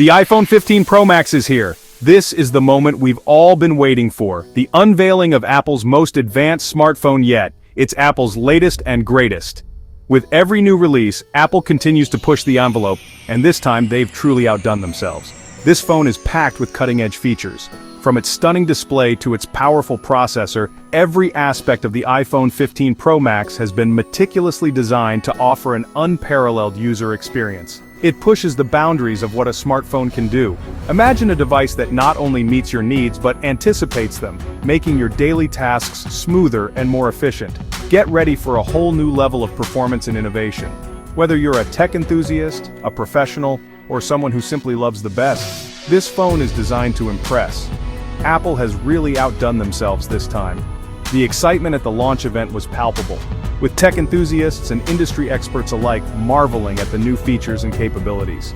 The iPhone 15 Pro Max is here. This is the moment we've all been waiting for, the unveiling of Apple's most advanced smartphone yet. It's Apple's latest and greatest. With every new release, Apple continues to push the envelope, and this time they've truly outdone themselves. This phone is packed with cutting-edge features. From its stunning display to its powerful processor, every aspect of the iPhone 15 Pro Max has been meticulously designed to offer an unparalleled user experience. It pushes the boundaries of what a smartphone can do. Imagine a device that not only meets your needs but anticipates them, making your daily tasks smoother and more efficient. Get ready for a whole new level of performance and innovation. Whether you're a tech enthusiast, a professional, or someone who simply loves the best, this phone is designed to impress. Apple has really outdone themselves this time. The excitement at the launch event was palpable, with tech enthusiasts and industry experts alike marveling at the new features and capabilities.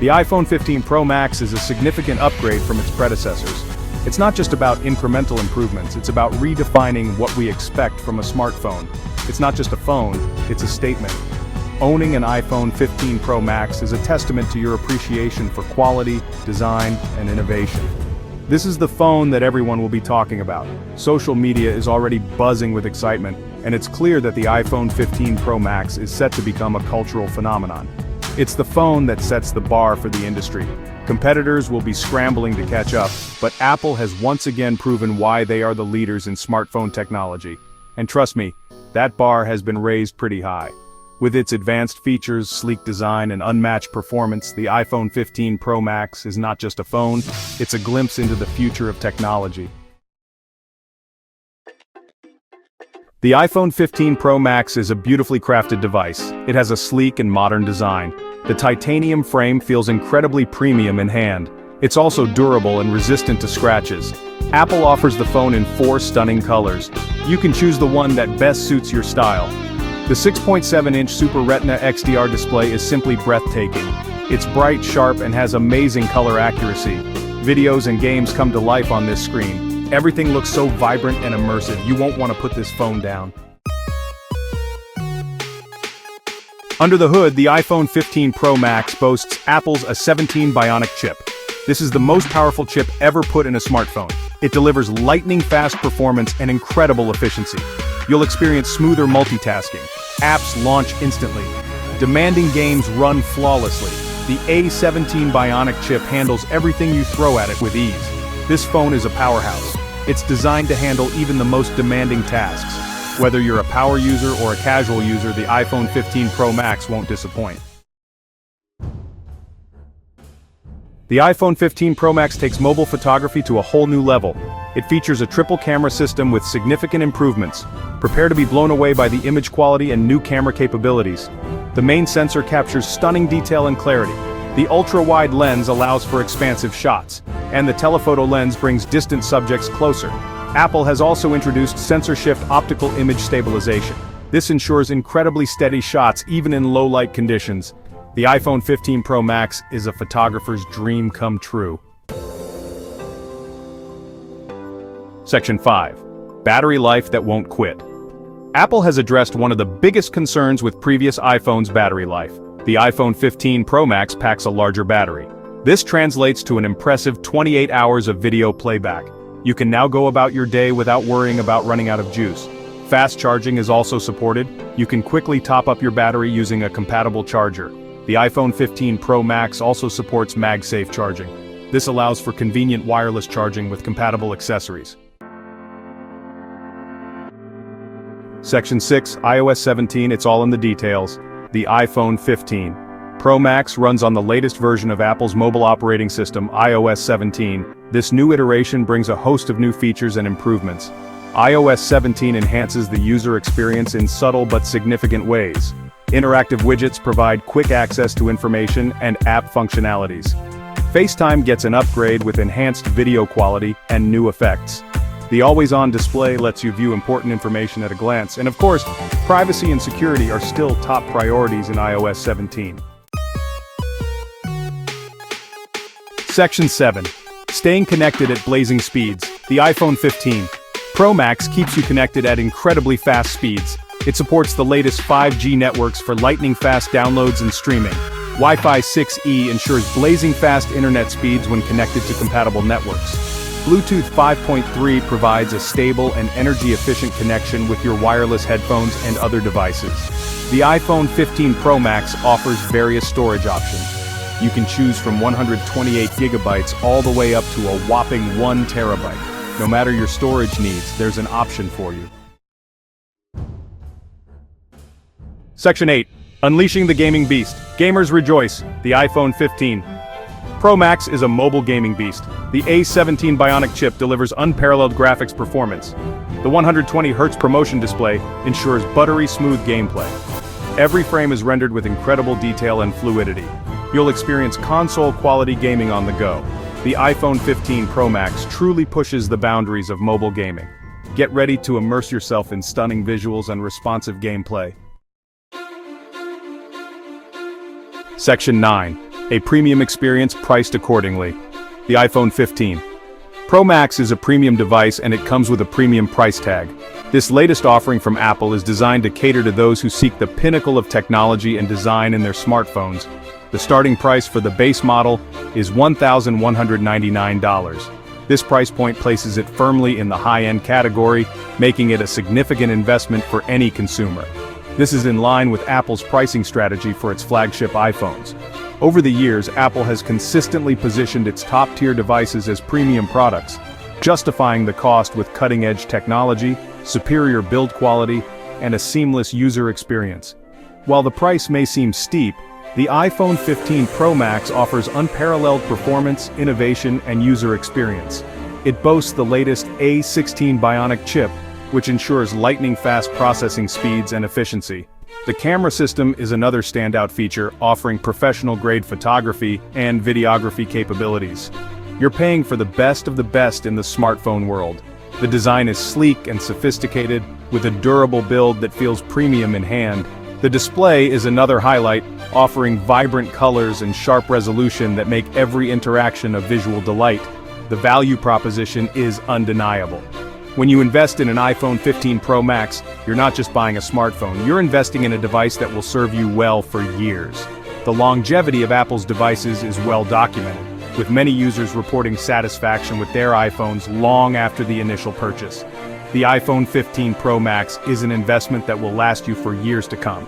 The iPhone 15 Pro Max is a significant upgrade from its predecessors. It's not just about incremental improvements, it's about redefining what we expect from a smartphone. It's not just a phone, it's a statement. Owning an iPhone 15 Pro Max is a testament to your appreciation for quality, design, and innovation. This is the phone that everyone will be talking about. Social media is already buzzing with excitement, and it's clear that the iPhone 15 Pro Max is set to become a cultural phenomenon. It's the phone that sets the bar for the industry. Competitors will be scrambling to catch up, but Apple has once again proven why they are the leaders in smartphone technology. And trust me, that bar has been raised pretty high. With its advanced features, sleek design, and unmatched performance, the iPhone 15 Pro Max is not just a phone, it's a glimpse into the future of technology. The iPhone 15 Pro Max is a beautifully crafted device. It has a sleek and modern design. The titanium frame feels incredibly premium in hand. It's also durable and resistant to scratches. Apple offers the phone in 4 stunning colors. You can choose the one that best suits your style. The 6.7-inch Super Retina XDR display is simply breathtaking. It's bright, sharp, and has amazing color accuracy. Videos and games come to life on this screen. Everything looks so vibrant and immersive, you won't want to put this phone down. Under the hood, the iPhone 15 Pro Max boasts Apple's A17 Bionic chip. This is the most powerful chip ever put in a smartphone. It delivers lightning-fast performance and incredible efficiency. You'll experience smoother multitasking. Apps launch instantly. Demanding games run flawlessly. The A17 Bionic chip handles everything you throw at it with ease. This phone is a powerhouse. It's designed to handle even the most demanding tasks. Whether you're a power user or a casual user, the iPhone 15 Pro Max won't disappoint. The iPhone 15 Pro Max takes mobile photography to a whole new level. It features a triple camera system with significant improvements. Prepare to be blown away by the image quality and new camera capabilities. The main sensor captures stunning detail and clarity. The ultra-wide lens allows for expansive shots, and the telephoto lens brings distant subjects closer. Apple has also introduced sensor shift optical image stabilization. This ensures incredibly steady shots even in low-light conditions. The iPhone 15 Pro Max is a photographer's dream come true. Section 5. Battery life that won't quit. Apple has addressed one of the biggest concerns with previous iPhones' battery life. The iPhone 15 Pro Max packs a larger battery. This translates to an impressive 28 hours of video playback. You can now go about your day without worrying about running out of juice. Fast charging is also supported. You can quickly top up your battery using a compatible charger. The iPhone 15 Pro Max also supports MagSafe charging. This allows for convenient wireless charging with compatible accessories. Section 6, iOS 17, it's all in the details. The iPhone 15 Pro Max runs on the latest version of Apple's mobile operating system, iOS 17. This new iteration brings a host of new features and improvements. iOS 17 enhances the user experience in subtle but significant ways. Interactive widgets provide quick access to information and app functionalities. FaceTime gets an upgrade with enhanced video quality and new effects. The always-on display lets you view important information at a glance, and of course, privacy and security are still top priorities in iOS 17. Section 7. Staying connected at blazing speeds. The iPhone 15 Pro Max keeps you connected at incredibly fast speeds. It supports the latest 5G networks for lightning-fast downloads and streaming. Wi-Fi 6E ensures blazing fast internet speeds when connected to compatible networks. Bluetooth 5.3 provides a stable and energy-efficient connection with your wireless headphones and other devices. The iPhone 15 Pro Max offers various storage options. You can choose from 128 gigabytes all the way up to a whopping 1 terabyte. No matter your storage needs, there's an option for you. Section 8. Unleashing the Gaming Beast. Gamers rejoice, the iPhone 15 Pro Max is a mobile gaming beast. The A17 Bionic chip delivers unparalleled graphics performance. The 120Hz ProMotion display ensures buttery smooth gameplay. Every frame is rendered with incredible detail and fluidity. You'll experience console-quality gaming on the go. The iPhone 15 Pro Max truly pushes the boundaries of mobile gaming. Get ready to immerse yourself in stunning visuals and responsive gameplay. Section 9. A premium experience priced accordingly. The iPhone 15 Pro Max is a premium device and it comes with a premium price tag. This latest offering from Apple is designed to cater to those who seek the pinnacle of technology and design in their smartphones. The starting price for the base model is $1,199. This price point places it firmly in the high-end category, making it a significant investment for any consumer. This is in line with Apple's pricing strategy for its flagship iPhones. Over the years, Apple has consistently positioned its top-tier devices as premium products, justifying the cost with cutting-edge technology, superior build quality, and a seamless user experience. While the price may seem steep, the iPhone 15 Pro Max offers unparalleled performance, innovation, and user experience. It boasts the latest A16 Bionic chip, which ensures lightning-fast processing speeds and efficiency. The camera system is another standout feature, offering professional-grade photography and videography capabilities. You're paying for the best of the best in the smartphone world. The design is sleek and sophisticated, with a durable build that feels premium in hand. The display is another highlight, offering vibrant colors and sharp resolution that make every interaction a visual delight. The value proposition is undeniable. When you invest in an iPhone 15 Pro Max, you're not just buying a smartphone, you're investing in a device that will serve you well for years. The longevity of Apple's devices is well documented, with many users reporting satisfaction with their iPhones long after the initial purchase. The iPhone 15 Pro Max is an investment that will last you for years to come.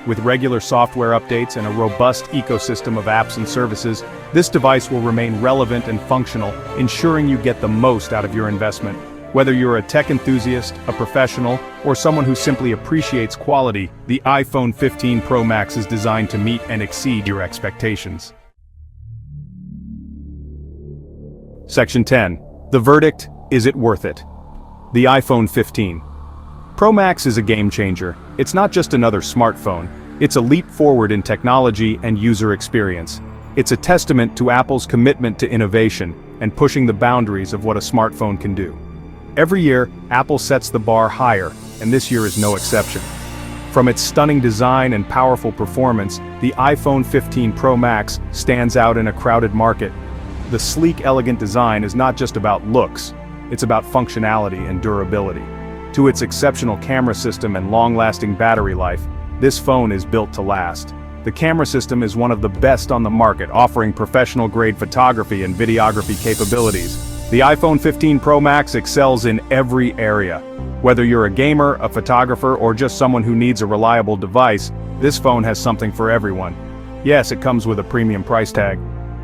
With regular software updates and a robust ecosystem of apps and services, this device will remain relevant and functional, ensuring you get the most out of your investment. Whether you're a tech enthusiast, a professional, or someone who simply appreciates quality, the iPhone 15 Pro Max is designed to meet and exceed your expectations. Section 10. The verdict, is it worth it? The iPhone 15 Pro Max is a game changer. It's not just another smartphone, it's a leap forward in technology and user experience. It's a testament to Apple's commitment to innovation and pushing the boundaries of what a smartphone can do. Every year, Apple sets the bar higher, and this year is no exception. From its stunning design and powerful performance, the iPhone 15 Pro Max stands out in a crowded market. The sleek, elegant design is not just about looks, it's about functionality and durability. To its exceptional camera system and long-lasting battery life, this phone is built to last. The camera system is one of the best on the market, offering professional-grade photography and videography capabilities. The iPhone 15 Pro Max excels in every area. Whether you're a gamer, a photographer, or just someone who needs a reliable device, this phone has something for everyone. Yes, it comes with a premium price tag.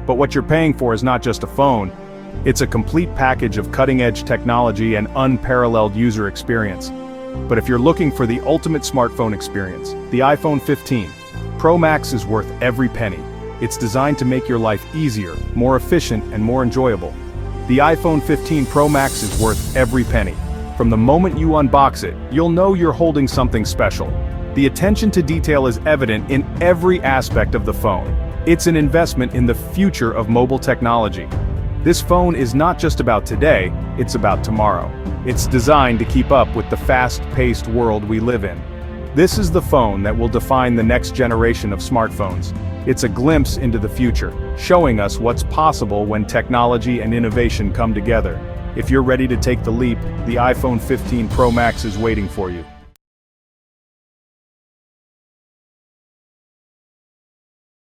But what you're paying for is not just a phone. It's a complete package of cutting-edge technology and unparalleled user experience. But if you're looking for the ultimate smartphone experience, the iPhone 15 Pro Max is worth every penny. It's designed to make your life easier, more efficient, and more enjoyable. The iPhone 15 Pro Max is worth every penny. From the moment you unbox it, you'll know you're holding something special. The attention to detail is evident in every aspect of the phone. It's an investment in the future of mobile technology. This phone is not just about today, it's about tomorrow. It's designed to keep up with the fast-paced world we live in. This is the phone that will define the next generation of smartphones. It's a glimpse into the future, showing us what's possible when technology and innovation come together. If you're ready to take the leap, the iPhone 15 Pro Max is waiting for you.